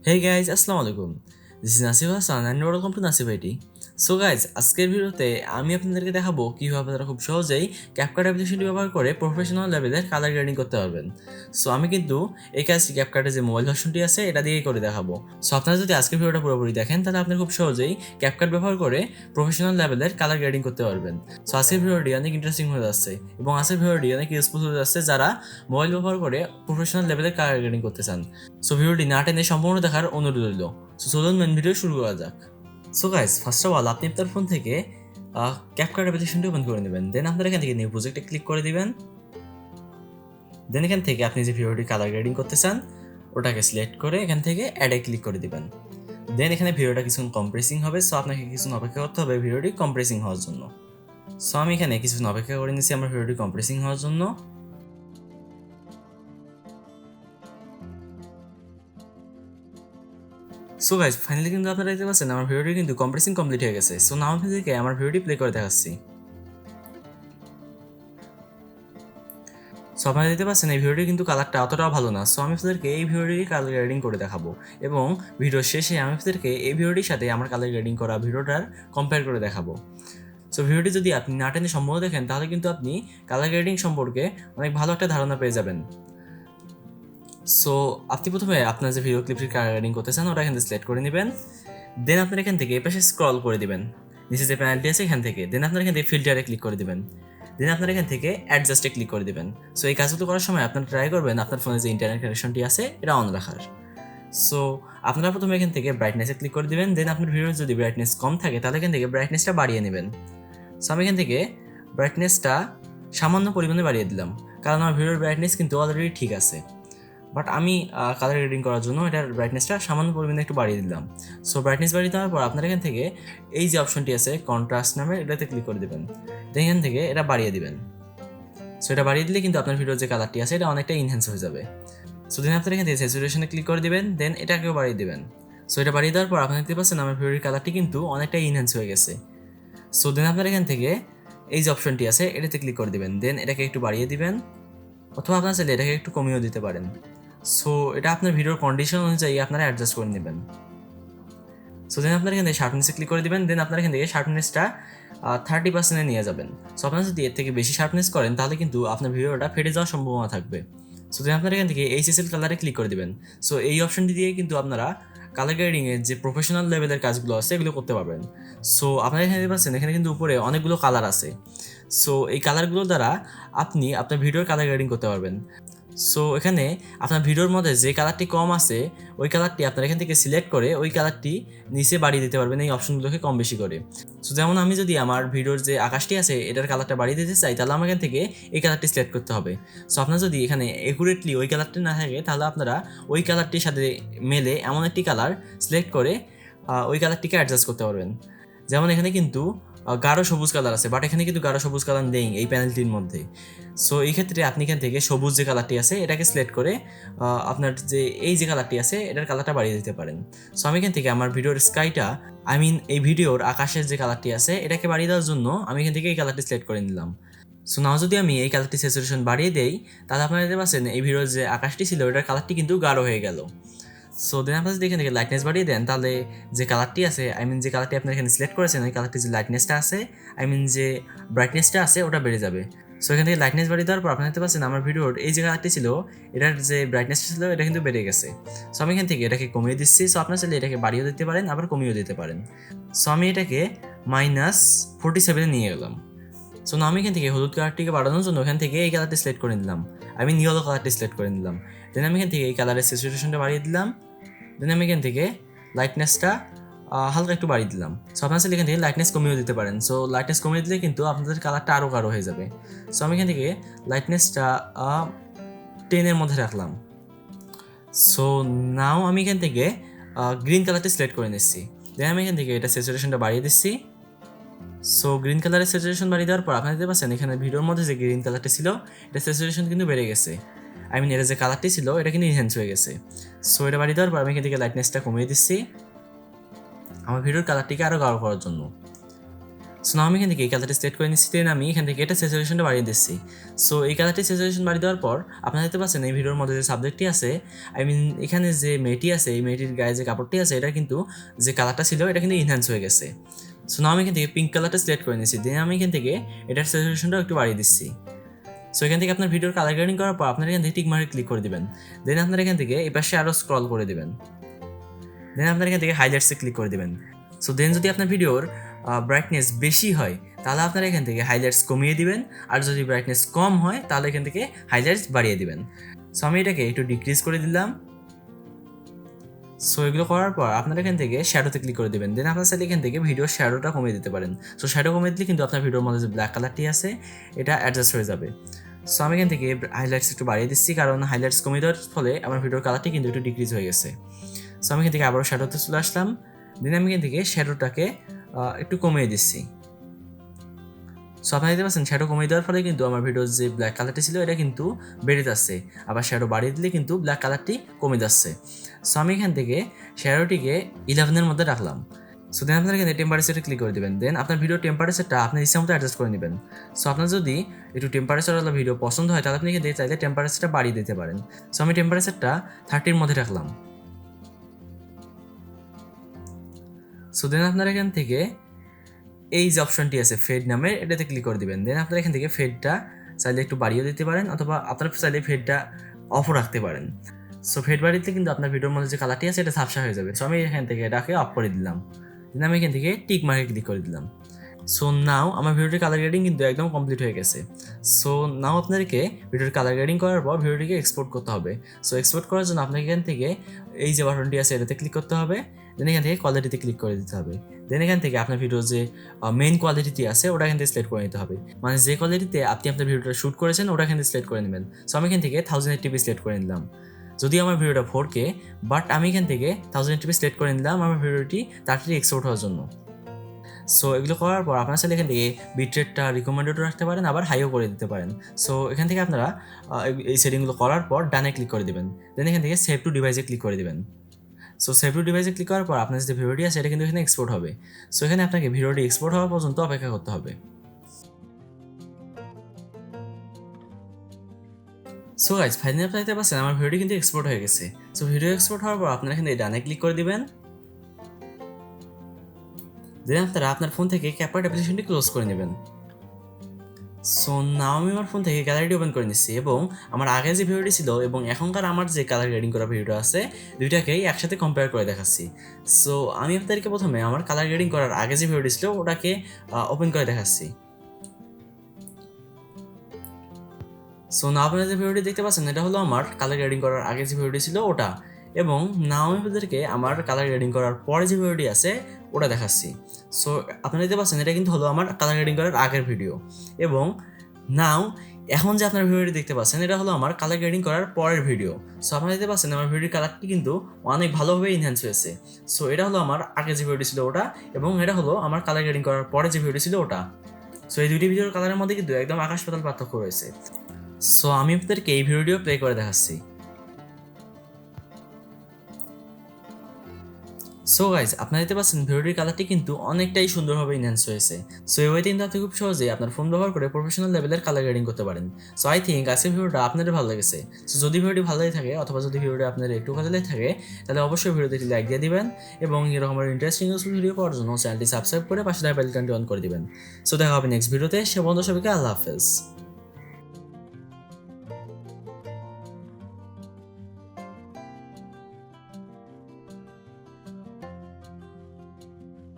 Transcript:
Hey guys, Assalamu alaikum. This is Nasib Hassan and welcome to Nasib IT. So guys আজকের ভিডিওতে আমি আপনাদেরকে দেখাবো কীভাবে আপনারা খুব সহজেই ক্যাপকাট অ্যাপ্লিকেশনটি ব্যবহার করে প্রফেশনাল লেভেলের কালার গ্রেডিং করতে পারবেন। সো আমি কিন্তু এই কাজটি ক্যাপকাটের যে মোবাইল ভার্সনটি আছে এটা দিয়েই করে দেখাবো। সো আপনারা যদি আজকের ভিডিওটা পুরোপুরি দেখেন তাহলে আপনি খুব সহজেই ক্যাপকাট ব্যবহার করে প্রফেশনাল লেভেলের কালার গ্রেডিং করতে পারবেন। সো আজকের ভিডিওটি অনেক ইন্টারেস্টিং হয়ে যাচ্ছে এবং আজকের ভিডিওটি অনেক ইউজফুল হয়ে যাচ্ছে যারা মোবাইল ব্যবহার করে প্রফেশনাল লেভেলের কালার গ্রেডিং করতে চান। সো ভিডিওটি না টেনে সম্পূর্ণ দেখার অনুরোধ রইল। সো চলুন মেন ভিডিও শুরু করা যাক। So guys first of all আপনি আপনার ফোন থেকে ক্যাপকাট অ্যাপ্লিকেশনটি ওপেন করে নেবেন। দেন আপনার এখান থেকে নিউ প্রজেক্টে ক্লিক করে দিবেন। দেন এখান থেকে আপনি যে ভিডিওটি কালার গ্রেডিং করতে চান ওটাকে সিলেক্ট করে এখান থেকে অ্যাডে ক্লিক করে দিবেন। দেন এখানে ভিডিওটা কিছুক্ষণ কম্প্রেসিং হবে। সো আপনাকে কিছুক্ষণ অপেক্ষা করতে হবে ভিডিওটি কম্প্রেসিং হওয়ার জন্য। সো আমি এখানে কিছুক্ষণ অপেক্ষা করে নিচ্ছি আমার ভিডিওটি কম্প্রেসিং হওয়ার জন্য। সো গাইজ ফাইনালি কিন্তু আপনারা দেখতে পাচ্ছেন আমার ভিডিওটি কিন্তু কম্প্রেসিং কমপ্লিট হয়ে গেছে। সো নাও আপনাদেরকে আমার ভিডিওটি প্লে করে দেখাচ্ছি। সো আপনারা দেখতে পাচ্ছেন এই ভিডিওটি কিন্তু কালারটা অতটাও ভালো না। সো আমি আপনাদেরকে এই ভিডিওটি কালার গ্রেডিং করে দেখাবো এবং ভিডিও শেষে আমি আপনাদেরকে এই ভিডিওটির সাথে আমার কালার গ্রেডিং করা ভিডিওটার কম্পেয়ার করে দেখাবো। সো ভিডিওটি যদি আপনি না টেনে সম্পূর্ণ দেখেন তাহলে কিন্তু আপনি কালার গ্রেডিং সম্পর্কে অনেক ভালো একটা ধারণা পেয়ে যাবেন। সো আপনি প্রথমে আপনার যে ভিডিও ক্লিপটি কালার গ্রেডিং করতে চান ওটা এখান থেকে সিলেক্ট করে নেবেন। দেন আপনার এখান থেকে এই পাশে স্ক্রল করে দিবেন, নিচে যে প্যানেলটি আছে এখান থেকে। দেন আপনার এখান থেকে ফিল্টারে ক্লিক করে দিবেন। দেন আপনার এখান থেকে অ্যাডজাস্টে ক্লিক করে দিবেন। সো এই কাজগুলো করার সময় আপনারা ট্রাই করবেন আপনার ফোনে যে ইন্টারনেট কানেকশনটি আছে এটা অন রাখার। সো আপনারা প্রথমে এখান থেকে ব্রাইটনেসে ক্লিক করে দিবেন। দেন আপনার ভিডিওর যদি ব্রাইটনেস কম থাকে তাহলে এখান থেকে ব্রাইটনেসটা বাড়িয়ে নেবেন। সো আমি এখান থেকে ব্রাইটনেসটা সামান্য পরিমাণে বাড়িয়ে দিলাম, কারণ আমার ভিডিওর ব্রাইটনেস কিন্তু অলরেডি ঠিক আছে। বাট আমি কালার গ্রেডিং করার জন্য এটার ব্রাইটনেসটা সামান্য পরিমাণে একটু বাড়িয়ে দিলাম। সো ব্রাইটনেস বাড়িয়ে দেওয়ার পর আপনার এখান থেকে এই যে অপশনটি আছে কন্ট্রাস্ট নামে এটাতে ক্লিক করে দেবেন। দেন এখান থেকে এটা বাড়িয়ে দিবেন। সো এটা বাড়িয়ে দিলে কিন্তু আপনার ভিডিওর যে কালারটি আছে এটা অনেকটা ইনহ্যান্স হয়ে যাবে। সো দেন আপনার এখান থেকে স্যাচুরেশনে ক্লিক করে দিবেন। দেন এটাকেও বাড়িয়ে দিবেন। সো এটা বাড়িয়ে দেওয়ার পর আপনি দেখতে পাচ্ছেন আমার ভিডিওর কালারটি কিন্তু অনেকটা ইনহ্যান্স হয়ে গেছে। সো দেন আপনার এখান থেকে এই যে অপশনটি আছে এটাতে ক্লিক করে দিবেন। দেন এটাকে একটু বাড়িয়ে দিবেন অথবা আপনার চাইলে এটাকে একটু কমিয়েও দিতে পারেন। সো এটা আপনার ভিডিওর কন্ডিশন অনুযায়ী আপনারা অ্যাডজাস্ট করে নেবেন। সো দেন আপনার এখান থেকে শার্পনেসে ক্লিক করে দেবেন। দেন আপনার এখান থেকে শার্পনেসটা 30% নিয়ে যাবেন। সো আপনারা যদি এর থেকে বেশি শার্পনেস করেন তাহলে কিন্তু আপনার ভিডিওটা ফেটে যাওয়ার সম্ভাবনা থাকবে। সো দেন আপনার এখান থেকে এইচএসএল কালারে ক্লিক করে দেবেন। সো এই অপশনটি দিয়ে কিন্তু আপনারা কালার গ্রেডিংয়ের যে প্রফেশনাল লেভেলের কাজগুলো আছে এগুলো করতে পারবেন। সো আপনারা এখানে দেখতে পাচ্ছেন এখানে কিন্তু উপরে অনেকগুলো কালার আছে। সো এই কালারগুলো দ্বারা আপনি আপনার ভিডিওর কালার গ্রেডিং করতে পারবেন। সো এখানে আপনার ভিডিওর মধ্যে যে কালারটি কম আছে ওই কালারটি আপনার এখান থেকে সিলেক্ট করে ওই কালারটি নিচে বাড়িয়ে দিতে পারবেন এই অপশনগুলোকে কম বেশি করে। সো যেমন আমি যদি আমার ভিডিওর যে আকাশটি আছে এটার কালারটা বাড়িয়ে দিতে চাই তাহলে আমার এখান থেকে এই কালারটি সিলেক্ট করতে হবে। সো আপনার যদি এখানে একুরেটলি ওই কালারটি না থাকে তাহলে আপনারা ওই কালারটির সাথে মেলে এমন একটি কালার সিলেক্ট করে ওই কালারটিকে অ্যাডজাস্ট করতে পারবেন। যেমন এখানে কিন্তু গাঢ় সবুজ কালার আছে, বাট এখানে কিন্তু গাঢ় সবুজ কালার নেই এই প্যানেলটির মধ্যে। সো এই ক্ষেত্রে আপনি এখান থেকে সবুজ যে কালারটি আছে এটাকে সিলেক্ট করে আপনার যে এই যে কালারটি আছে এটার কালারটা বাড়িয়ে দিতে পারেন। সো আমি এখান থেকে আমার ভিডিওর স্কাইটা এই ভিডিওর আকাশের যে কালারটি আছে এটাকে বাড়িয়ে দেওয়ার জন্য আমি এখান থেকে এই কালারটি সিলেক্ট করে নিলাম। সো নাও যদি আমি এই কালারটি স্যাচুরেশন বাড়িয়ে দেই তাহলে আপনারা দেখতে পাচ্ছেন এই ভিডিওর যে আকাশটি ছিল ওটার কালারটি কিন্তু গাঢ় হয়ে গেল। সো দেন আপনারা যদি এখান থেকে লাইটনেস বাড়িয়ে দেন তাহলে যে কালারটি আছে যে কালারটি আপনার এখানে সিলেক্ট করেছেন ওই কালারটির যে লাইটনেসটা আছে যে ব্রাইটনেসটা আছে ওটা বেড়ে যাবে। সো এখান থেকে লাইটনেস বাড়িয়ে দেওয়ার পর আপনারা দেখতে পাচ্ছেন আমার ভিডিওর এই যে কালারটি ছিল এটার যে ব্রাইটনেসটা ছিল এটা কিন্তু বেড়ে গেছে। সো আমি এখান থেকে এটাকে কমিয়ে দিচ্ছি। সো আপনার চাইলে এটাকে বাড়িয়েও দিতে পারেন আবার কমিয়েও দিতে পারেন। সো আমি এটাকে -47 নিয়ে গেলাম। সো আমি এখান থেকে হলুদ কালারটিকে বাড়ানোর জন্য এখান থেকে এই কালারটি সিলেক্ট করে নিলাম, ইয়েলো কালারটি সিলেক্ট করে নিলাম। দেন আমি এখান থেকে এই কালারের স্যাচুরেশনটা বাড়িয়ে দিলাম। দেন আমি এখান থেকে লাইটনেসটা হালকা একটু বাড়িয়ে দিলাম। সো আপনার চাইলে এখান থেকে লাইটনেস কমিয়েও দিতে পারেন। সো লাইটনেস কমিয়ে দিলে কিন্তু আপনাদের কালারটা আরও গাঢ় হয়ে যাবে। সো আমি এখান থেকে লাইটনেসটা 10-এর মধ্যে রাখলাম। সো নাও আমি এখান থেকে গ্রিন কালারটি সিলেক্ট করে নিচ্ছি। দেন আমি এখান থেকে এটা স্যাচুরেশনটা বাড়িয়ে দিচ্ছি। সো গ্রিন কালারের স্যাচুরেশন বাড়িয়ে দেওয়ার পর আপনারা দেখতে পাচ্ছেন এখানে ভিডিওর মধ্যে যে গ্রিন কালারটি ছিল এটা স্যাচুরেশন কিন্তু বেড়ে গেছে। এটা যে কালারটি ছিল এটা কিন্তু ইনহ্যান্স হয়ে গেছে। সো এটা বাড়িয়ে দেওয়ার পর আমি এখান থেকে লাইটনেসটা কমিয়ে দিচ্ছি আমার ভিডিওর কালারটিকে আরও গাঢ় করার জন্য। সো নাও আমি এখান থেকে এই কালারটি সিলেক্ট করে নিচ্ছি, দেন আমি এখান থেকে এটা স্যাচুরেশনটা বাড়িয়ে দিচ্ছি। সো এই কালারটি স্যাচুরেশন বাড়িয়ে দেওয়ার পর আপনারা দেখতে পাচ্ছেন এই ভিডিওর মধ্যে যে সাবজেক্টটি আছে, আই মিন এখানে যে মেয়েটি আছে, এই মেয়েটির গায়ে যে কাপড়টি আছে, এটা কিন্তু যে কালারটা ছিল এটা কিন্তু ইনহ্যান্স হয়ে গেছে। সো নাও আমি এখান থেকে পিঙ্ক কালারটা সিলেক্ট করে নিচ্ছি, দেন আমি এখান থেকে এটার স্যাচুরেশনটাও একটু বাড়িয়ে দিচ্ছি। সো এখান থেকে আপনার ভিডিওর কালার গ্রেডিং করার পর আপনার এখান থেকে টিক মার্কে ক্লিক করে দিবেন, দেন আপনার এখান থেকে এই পাশে আরও স্ক্রল করে দিবেন, দেন আপনার এখান থেকে হাইলাইটসে ক্লিক করে দিবেন। সো দেন যদি আপনার ভিডিওর ব্রাইটনেস বেশি হয় তাহলে আপনারা এখান থেকে হাইলাইটস কমিয়ে দিবেন, আর যদি ব্রাইটনেস কম হয় তাহলে এখান থেকে হাইলাইটস বাড়িয়ে দিবেন। সো আমি এটাকে একটু ডিক্রিজ করে দিলাম। সো এগুলো করার পর আপনারা এখান থেকে শ্যাডোতে ক্লিক করে দেবেন, দেন আপনার সাথে এখান থেকে ভিডিওর শ্যাডোটা কমিয়ে দিতে পারেন। সো শ্যাডো কমিয়ে দিলে কিন্তু আপনার ভিডিওর মধ্যে যে ব্ল্যাক কালারটি আছে এটা অ্যাডজাস্ট হয়ে যাবে। সো আমি এখান থেকে হাইলাইটস একটু বাড়িয়ে দিচ্ছি, কারণ হাইলাইটস কমিয়ে দেওয়ার ফলে আমার ভিডিওর কালারটি কিন্তু একটু ডিক্রিজ হয়ে গেছে। সো আমি এখান থেকে আবারও শ্যাডোতে চলে আসলাম, দেন আমি এখান থেকে শ্যাডোটাকে একটু কমিয়ে দিচ্ছি। সো আপনারা দেখতে পাচ্ছেন শ্যাডো কমিয়ে দেওয়ার ফলে কিন্তু আমার ভিডিওর যে ব্ল্যাক কালারটি ছিল এটা কিন্তু বেড়ে যাচ্ছে, আবার শ্যাডো বাড়িয়ে দিলে কিন্তু ব্ল্যাক কালারটি কমে যাচ্ছে। সো আমি এখান থেকে শ্যাডোটিকে 11-এর মধ্যে রাখলাম। সো দেন আপনারা এখানে টেম্পারেচারে ক্লিক করে দেবেন, দেন আপনার ভিডিও টেম্পারেচারটা আপনার ইচ্ছা মতো অ্যাডজাস্ট করে নেবেন। সো আপনার যদি একটু টেম্পারেচারওয়ালা ভিডিও পছন্দ হয় তাহলে আপনি এখানে চাইলে টেম্পারেচারটা বাড়িয়ে দিতে পারেন। সো আমি টেম্পারেচারটা 30-এর মধ্যে রাখলাম। সো দেন আপনারা এখান থেকে এই যে অপশনটি আছে ফেড নামের, এটাতে ক্লিক করে দিবেন, দেন আপনারা এখান থেকে ফেডটা চাইলে একটু বাড়িয়ে দিতে পারেন, অথবা আপনারা চাইলে ফেডটা অফও রাখতে পারেন। সো ফেড বাড়িতে কিন্তু আপনার ভিডিওর মধ্যে যে কালারটি আছে এটা ঝাপসা হয়ে যাবে। সো আমি এখান থেকে এটাকে অফ করে দিলাম, দেন আমি এখান থেকে টিক মার্কে ক্লিক করে দিলাম। সো নাও আমার ভিডিওটির কালার গ্রেডিং কিন্তু একদম কমপ্লিট হয়ে গেছে। সো নাও আপনাদেরকে ভিডিওর কালার গ্রেডিং করার পর ভিডিওটিকে এক্সপোর্ট করতে হবে। সো এক্সপোর্ট করার জন্য আপনাকে এখান থেকে এই যে বাটনটি আছে এটাতে ক্লিক করতে হবে, দেন এখান থেকে কোয়ালিটিতে ক্লিক করে দিতে হবে, দেন এখান থেকে আপনার ভিডিও যে মেইন কোয়ালিটি আছে ওটা এখান থেকে সিলেক্ট করে নিতে হবে, মানে যে কোয়ালিটিতে আপনি আপনার ভিডিওটা শ্যুট করেছেন ওটা এখান থেকে সিলেক্ট করে নেবেন। সো আমি এখান থেকে 1080p সিলেক্ট করে নিলাম, যদি আমার ভিডিওটা 4K, বাট আমি এখান থেকে 1080p সিলেক্ট করে নিলাম আমার ভিডিওটি তাড়াতাড়ি এক্সপোর্ট হওয়ার জন্য। সো এগুলো করার পর আপনার সাথে এখান থেকে বিটরেটটা রিকমেন্ডেডও রাখতে পারেন, আবার হাইও করে দিতে পারেন। সো এখান থেকে আপনারা এই সেটিংগুলো করার পর ডানে ক্লিক করে দেবেন, দেন এখান থেকে সেভ টু ডিভাইসে ক্লিক করে দেবেন। সো সেভ টু ডিভাইসে ক্লিক করার পর আপনার যে ভিডিওটি আছে এটা কিন্তু এখানে এক্সপোর্ট হবে। সো এখানে আপনাকে ভিডিওটি এক্সপোর্ট হওয়া পর্যন্ত অপেক্ষা করতে হবে। সো গাইজ ফাইনালি আপনারা দেখতে পাচ্ছেন আমার ভিডিওটি কিন্তু এক্সপোর্ট হয়ে গেছে। সো ভিডিও এক্সপোর্ট হওয়ার পর আপনারা এখানে ডানে ক্লিক করে দিবেন, দেন আপনারা আপনার ফোন থেকে ক্যাপকাট অ্যাপ্লিকেশনটি ক্লোজ করে নেবেন। সো নাও আমি আমার ফোন থেকে গ্যালারিটি ওপেন করে নিচ্ছি, এবং আমার আগে যে ভিডিওটি ছিল এবং এখনকার আমার যে কালার গ্রেডিং করা ভিডিওটা আছে দুইটাকেই একসাথে কম্পেয়ার করে দেখাচ্ছি। সো আমি আপনাদেরকে প্রথমে আমার কালার গ্রেডিং করার আগে যে ভিডিওটি ছিল ওটাকে ওপেন করে দেখাচ্ছি। সো নাও আপনারা যে ভিডিওটি দেখতে পাচ্ছেন এটা হলো আমার কালার গ্রেডিং করার আগে যে ভিডিওটি ছিল ওটা, এবং নাও আমি আপনাদেরকে আমার কালার গ্রেডিং করার পরে যে ভিডিওটি আছে ওটা দেখাচ্ছি। সো আপনারা দেখতে পাচ্ছেন এটা কিন্তু হলো আমার কালার গ্রেডিং করার আগের ভিডিও, এবং নাও এখন যে আপনার ভিডিওটি দেখতে পাচ্ছেন এটা হলো আমার কালার গ্রেডিং করার পরের ভিডিও। সো আপনারা দেখতে পাচ্ছেন আমার ভিডিওর কালারটি কিন্তু অনেক ভালোভাবে ইনহ্যান্স হয়েছে। সো এটা হলো আমার আগে যে ভিডিওটি ছিল ওটা, এবং এটা হলো আমার কালার গ্রেডিং করার পরে যে ভিডিওটি ছিল ওটা। সো এই দুইটি ভিডিওর কালারের মধ্যে কিন্তু একদম আকাশ পাতাল পার্থক্য রয়েছে। সো আমি আপনাদেরকে এই ভিডিও প্লে করে দেখাচ্ছি। সো গাইজ আপনারা দেখতে পাচ্ছেন ভিডিওটির কালারটি কিন্তু অনেকটাই সুন্দরভাবে ইনহ্যান্স হয়েছে। সো এই ওয়েতে কিন্তু আপনি খুব সহজেই আপনার ফোন ব্যবহার করে প্রফেশনাল লেভেলের কালার গ্রেডিং করতে পারেন। সো আই থিঙ্ক আজকের ভিডিওটা আপনাদের ভালো লেগেছে। সো যদি ভিডিওটি ভালো লাগে থাকে, অথবা যদি ভিডিওটি আপনাদের একটু কাজে লেগে থাকে, তাহলে অবশ্যই ভিডিওতে একটি লাইক দিয়ে দিবেন, এবং এরকম ইন্টারেস্টিং ইউজফুল ভিডিও পাওয়ার জন্য চ্যানেলটি সাবস্ক্রাইব করে পাশে থাকা বেল আইকনটি অন করে দিবেন। সো দেখা হবে নেক্সট ভিডিওতে। সে বন্ধু সবাইকে আল্লাহ হাফেজ।